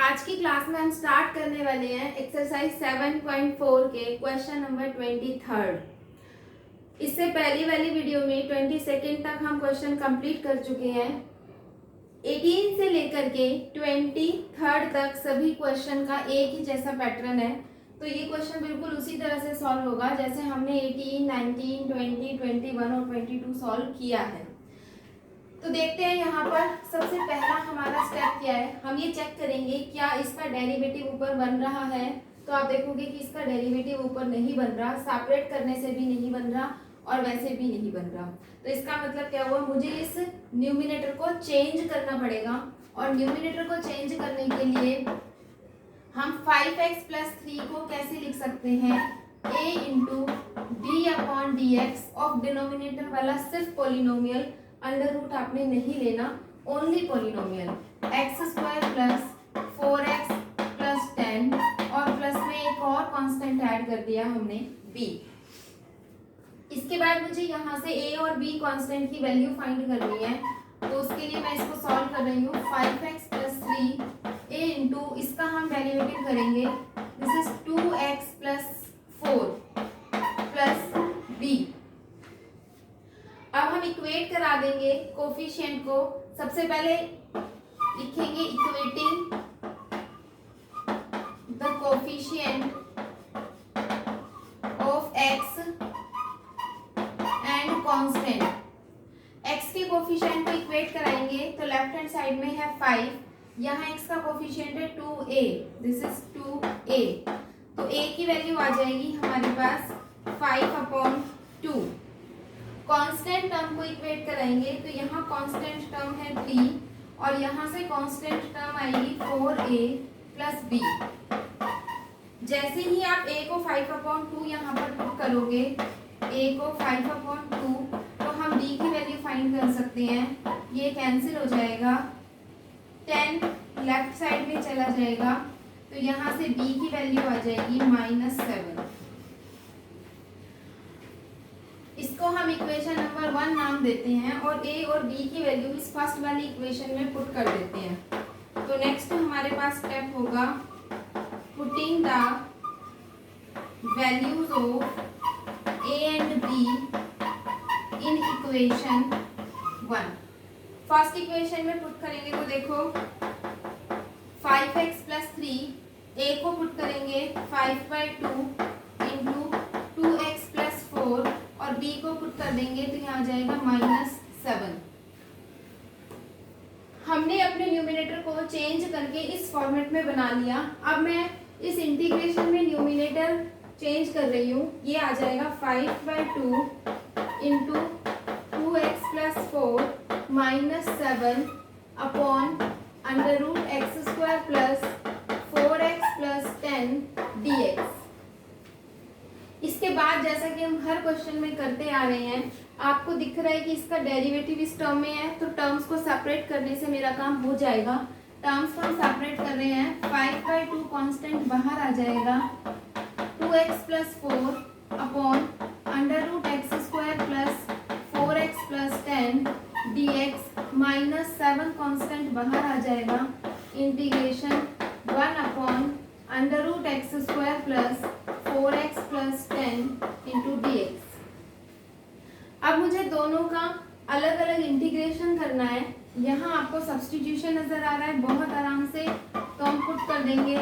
आज की क्लास में हम स्टार्ट करने वाले हैं एक्सरसाइज 7.4 के क्वेश्चन नंबर 23। इससे पहली वाली वीडियो में 22 तक हम क्वेश्चन कंप्लीट कर चुके हैं। 18 से लेकर के 23 तक सभी क्वेश्चन का एक ही जैसा पैटर्न है, तो ये क्वेश्चन बिल्कुल उसी तरह से सॉल्व होगा जैसे हमने 18, 19, 20, 21 और 22 सॉल्व किया है। तो देखते हैं यहाँ पर सबसे पहला हमारा स्टेप क्या है। हम ये चेक करेंगे क्या इसका डेरिवेटिव ऊपर बन रहा है। तो आप देखोगे कि इसका डेरिवेटिव ऊपर नहीं बन रहा, सेपरेट करने से भी नहीं बन रहा और वैसे भी नहीं बन रहा। तो इसका मतलब क्या हुआ, मुझे इस न्यूमिनेटर को चेंज करना पड़ेगा। और न्यूमिनेटर को चेंज करने के लिए हम 5x + 3 को कैसे लिख सकते हैं, a × d/dx ऑफ डिनोमिनेटर वाला सिर्फ पॉलिनोमियल, अंडर रूट आपने नहीं लेना, ओनली पॉलिनोमियल x² + 4x + 10 और प्लस में एक और कांस्टेंट ऐड कर दिया हमने b। इसके बाद मुझे यहाँ से a और b कांस्टेंट की वैल्यू फाइंड करनी है। तो उसके लिए मैं इसको सॉल्व कर रही हूँ। 5x + 3 a × इसका हम डेरिवेटिव करेंगे, दिस इज 2x + 4 + b। अब हम इक्वेट करा देंगे कोफिशिएंट को। सबसे पहले लिखेंगे equating the coefficient of x and constant. x के कोफिशिएंट को इक्वेट कराएंगे तो लेफ्ट हैंड साइड में है 5, यहाँ x का कोफिशिएंट है 2a, दिस इज 2a। तो a की वैल्यू आ जाएगी हमारे पास 5/2। कांस्टेंट टर्म को इक्वेट कराएंगे तो यहाँ कांस्टेंट टर्म है 3 और यहाँ से कांस्टेंट टर्म आएगी 4a + b। जैसे ही आप a को 5/2 यहाँ पर पुट करोगे, a को 5/2, तो हम b की वैल्यू फाइंड कर सकते हैं। ये कैंसिल हो जाएगा, 10 लेफ्ट साइड में चला जाएगा, तो यहाँ से b की वैल्यू आ जाएगी -7। इसको हम इक्वेशन नंबर 1 नाम देते हैं और a और b की वैल्यू इस फर्स्ट वाली इक्वेशन में पुट कर देते हैं। तो नेक्स्ट हमारे पास स्टेप होगा putting the values of a and b in equation 1। First equation में पुट करेंगे तो देखो 5x + 3, a को पुट करेंगे 5/2 × 2x + 4 और b को पुट कर देंगे तो यहाँ आ जाएगा -7। हमने अपने न्यूमिनेटर को चेंज करके इस फॉर्मेट में बना लिया। अब मैं इस इंटीग्रेशन में न्यूमिनेटर चेंज कर रही हूँ, ये आ जाएगा 5/2 × 2x + 4 -7 upon √x² + 4x + 10 dx। इसके बाद जैसा कि हम हर क्वेश्चन में करते आ रहे हैं, आपको दिख रहा है कि इसका डेरिवेटिव इस टर्म में है, तो टर्म्स को सेपरेट करने से मेरा काम हो जाएगा। टर्म्स को हम सेपरेट कर रहे हैं, 5/2 कांस्टेंट बाहर आ जाएगा, 2x + 4 upon √x² + 4x + 10 dx -7 constant बाहर आ जाएगा, integration 1 upon √x² + 4x + 10 × dx। अब मुझे दोनों का अलग अलग इंटीग्रेशन करना है। यहाँ आपको सब्स्टिट्यूशन नजर आ रहा है बहुत आराम से, तो हम पुट कर देंगे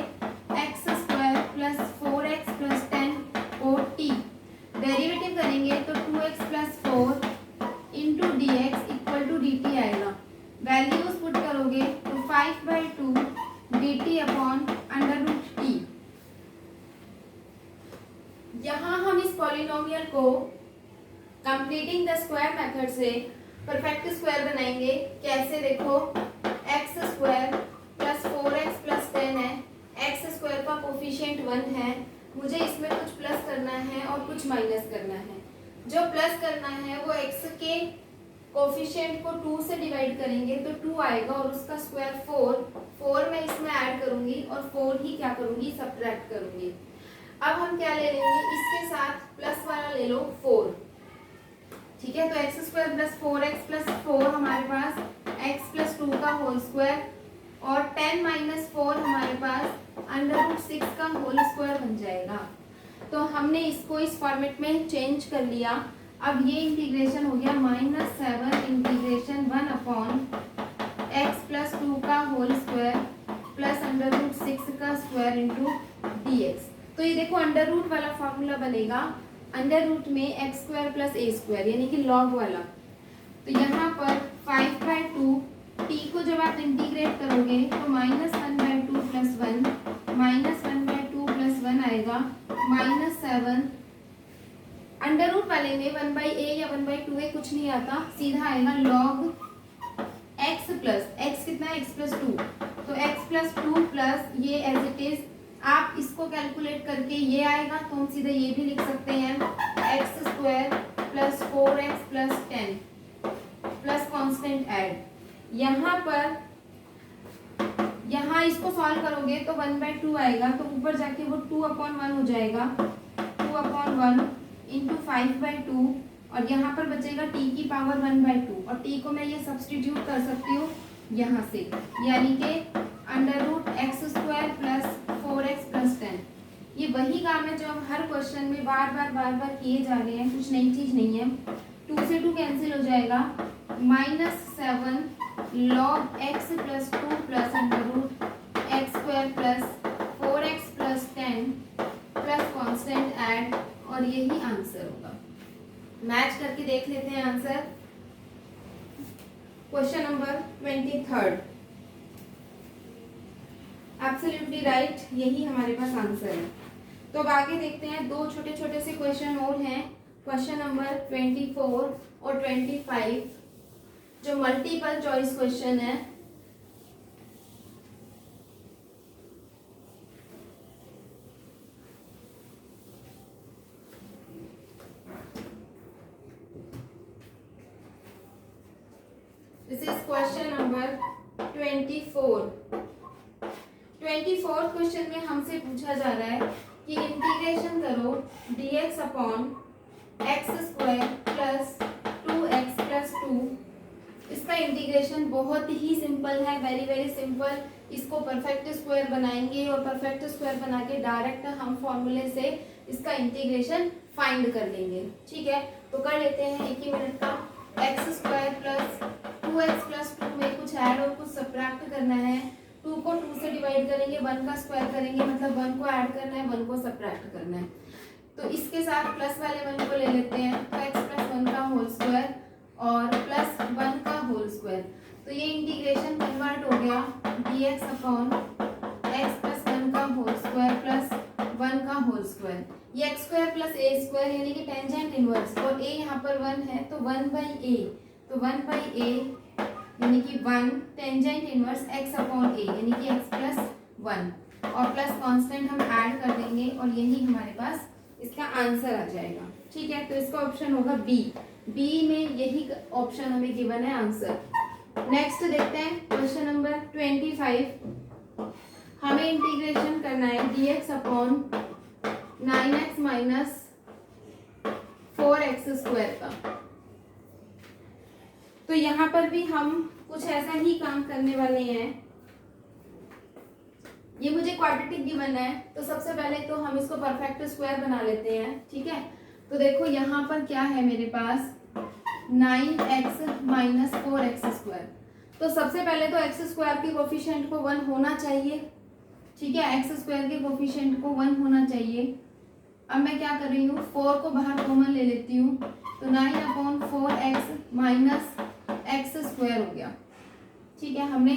x² + 4x + 10 और t। डेरिवेटिव करेंगे तो 2x + 4 × dx = dt आएगा। वैल्यूज पुट करोगे तो 5/2 dt/√t। यहाँ हम इस पॉलिनोमियल को कंप्लीटिंग द स्क्वायर मेथड से परफेक्ट स्क्वायर बनाएंगे। कैसे, देखो x² + 4x + 10 है, x² का कोफिशिएंट 1 है, मुझे इसमें कुछ प्लस करना है और कुछ माइनस करना है। जो प्लस करना है वो x के कोफिशिएंट को 2 से डिवाइड करेंगे तो 2 आएगा और उसका स्क्वायर 4 मैं इसमें ऐड करूंगी और 4 ही क्या करूंगी, सब्ट्रैक्ट करूंगी। अब हम क्या ले लेंगे, इसके साथ प्लस वाला ले लो 4, ठीक है। तो x² + 4x + 4 हमारे पास x + 2 का होल स्क्वायर और 10 माइनस 4 हमारे पास √6 का होल स्क्वायर बन जाएगा। तो हमने इसको इस फॉर्मेट में चेंज कर लिया। अब ये इंटीग्रेशन हो गया -7 इंटीग्रेशन 1/x+2 का होल स्क्वायर प्लस √6 का स्क्वायर इंटू dx। तो ये देखो अंडर रूट वाला फॉर्मूला बनेगा, अंडर रूट में x² प्लस a² यानी कि लॉग वाला। तो यहाँ पर 5/2 t को जब आप इंटीग्रेट करोगे तो -1/2 प्लस 1 -1/2 प्लस 1 आएगा -7। अंडर रूट वाले में 1/a या 1/2a कुछ नहीं आता, सीधा आएगा log x प्लस x कितना है x+2, तो x+2 प्लस ये एज इट इज आप इसको कैलकुलेट करके ये आएगा तो हम सीधा ये भी लिख सकते हैं x² plus 4x plus 10 plus constant add. यहाँ इसको सॉल्व करोगे तो 1/2 आएगा, तो ऊपर जाके वो 2/1 हो जाएगा, 2/1 इंटू 5/2 और यहाँ पर बचेगा t की पावर 1/2 और t को मैं ये सब्सटीट्यूट कर सकती हूँ यहाँ से, यानी कि √x² प्लस 4x प्लस 10। ये वही काम है जो हम हर क्वेश्चन में बार बार किए जा रहे हैं, कुछ नई चीज नहीं है। 2 से 2 कैंसिल हो जाएगा, -7 log x plus 2 plus √x² plus 4x plus 10 plus constant add और यही आंसर होगा। मैच करके देख लेते हैं answer. Question number 23 absolutely right, यही हमारे पास आंसर है। तो अब आगे देखते हैं, दो छोटे छोटे से क्वेश्चन और हैं, क्वेश्चन नंबर 24 और 25 जो मल्टीपल चॉइस क्वेश्चन है। This is question number 24 question में हमसे पूछा जा रहा है कि इंटीग्रेशन करो dx upon x² plus 2x plus 2। इसका इंटीग्रेशन बहुत ही सिंपल है, वेरी सिंपल। इसको परफेक्ट स्क्वायर बनाएंगे और परफेक्ट स्क्वायर बना के डायरेक्ट हम फॉर्मूले से इसका इंटीग्रेशन फाइंड कर लेंगे। ठीक है, तो कर लेते हैं एक ही मिनट का। x² प्लस 2x प्लस 2 में कुछ ऐड और कुछ सब्ट्रैक्ट करना है। 2 को 2 से डिवाइड करेंगे, 1 का स्क्वायर करेंगे, मतलब 1 को ऐड करना है, 1 को सब्ट्रैक्ट करना है। तो इसके साथ प्लस वाले 1 को ले लेते हैं, तो x प्लस 1 का होल स्क्वायर और प्लस 1 का होल स्क्वायर। तो ये इंटीग्रेशन कन्वर्ट हो गया dx अपॉन x प्लस 1 का होल स्क्वायर प्लस 1 का होल स्क्वायर। ये x² प्लस a² यानी कि टेंजेंट इनवर्स, और a यहाँ पर 1 है तो 1/a, तो 1/a यानी कि 1 tangent inverse x upon a यानी कि x प्लस 1 और प्लस कांस्टेंट हम ऐड कर देंगे और यही हमारे पास इसका आंसर आ जाएगा। ठीक है, तो इसका ऑप्शन होगा बी में यही ऑप्शन हमें गिवन है आंसर। नेक्स्ट देखते हैं क्वेश्चन नंबर 25। हमें इंटीग्रेशन करना है dx upon 9x minus 4x² का। तो यहाँ पर भी हम कुछ ऐसा ही काम करने वाले हैं। ये मुझे क्वाड्रेटिक गिवन है, तो सबसे पहले तो हम इसको परफेक्ट स्क्वायर बना लेते हैं। ठीक है, तो देखो यहाँ पर क्या है मेरे पास 9x माइनस 4x²। तो सबसे पहले तो x² के कोफिशिएंट को 1 होना चाहिए। ठीक है, x² के कोफिशिएंट को 1 होना चाहिए। अब मैं क्या कर रही हूँ, 4 को बाहर कॉमन ले लेती हूँ, तो 9/4x माइनस x² हो गया। ठीक है, हमने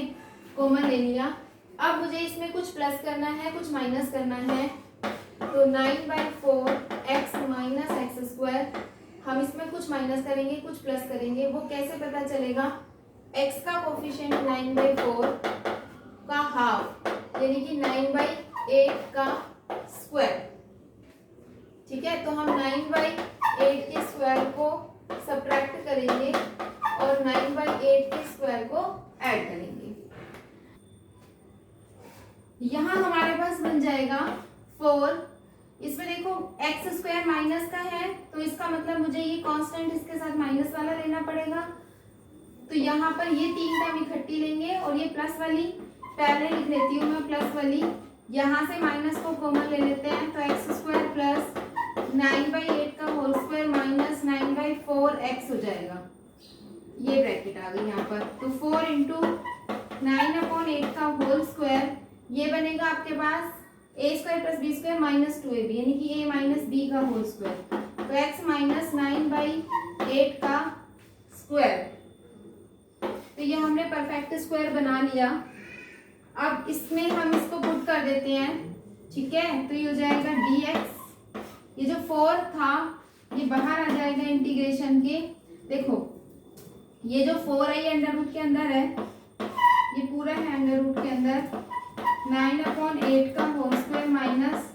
कॉमन ले लिया। अब मुझे इसमें कुछ प्लस करना है, कुछ माइनस करना है, तो 9/4x माइनस x²। हम इसमें कुछ माइनस करेंगे, कुछ प्लस करेंगे। वो कैसे पता चलेगा, x का कोफिशिएंट 9/4 का हाफ यानी कि 9/8 का स्क्वायर। ठीक है, तो हम 9/8 के स्क्वायर को सब्ट्रैक्ट करेंगे और 9/8 के स्क्वायर को ऐड करेंगे। यहाँ हमारे पास बन जाएगा 4। इसमें देखो x² माइनस का है, तो इसका मतलब मुझे ये कांस्टेंट इसके साथ माइनस वाला लेना पड़ेगा। तो यहाँ पर ये 3 टर्म इकट्ठी लेंगे और ये प्लस वाली पहले लिख लेती हूँ मैं प्लस वाली, यहाँ से माइनस को कॉमन ले लेते हैं तो एक्स स्क्वायर प्लस 9/8 का होल स्क्वायर माइनस 9/4 हो जाएगा। ये ब्रैकेट आ गई यहाँ पर, तो 4 इंटू 9/8 का होल स्क्वायर, ये बनेगा आपके पास A square plus B square minus 2ab, यानी कि ए माइनस बी का होल स्क्वायर, तो एक्स माइनस 9/8 का स्क्वायर। तो ये हमने परफेक्ट स्क्वायर बना लिया। अब इसमें हम इसको पुट कर देते हैं, ठीक है, तो ये हो जाएगा dx, ये जो 4 था ये बाहर आ जाएगा इंटीग्रेशन के। देखो ये जो 4 है ये अंडर रूट के अंदर है, ये पूरा है अंडर रूट के अंदर, 9/8 का whole square minus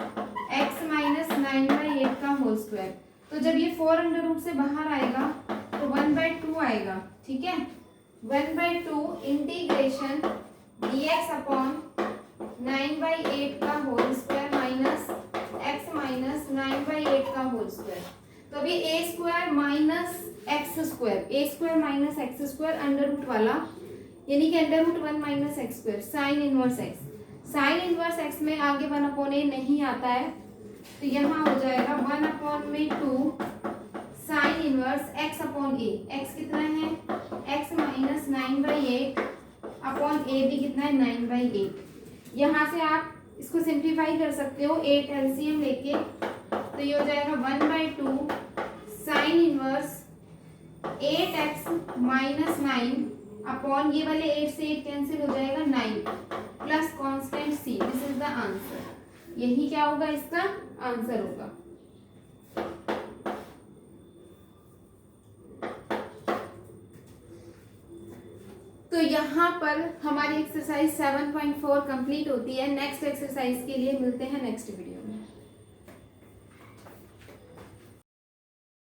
x minus 9/8 का होल स्क्वायर। तो जब ये 4 अंडर रूट से बाहर आएगा तो 1/2 आएगा, ठीक है, 1/2 इंटीग्रेशन dx अपॉन 9/8 का whole square minus x minus 9/8 का होल स्क्वायर। तो अभी a square minus x square, a square minus x square under root वाला, यानी कि under root 1 minus x square sine inverse x. Sine inverse x में आगे 1/a नहीं आता है, तो यहाँ हो जाएगा 1/2 sine inverse x upon a। x कितना है, x माइनस 9/8 अपॉन a भी कितना है 9/8। यहाँ से आप इसको सिंप्लीफाई कर सकते हो 8 एलसीएम लेके, तो ये हो जाएगा 1/2 sine inverse 8x minus 9 upon ये वाले 8 से 8 कैंसिल हो जाएगा 9 plus constant c। This is the answer. यही क्या होगा, इसका आंसर होगा। तो यहाँ पर हमारी एक्सरसाइज 7.4 कंप्लीट होती है। नेक्स्ट एक्सरसाइज के लिए मिलते हैं नेक्स्ट वीडियो में।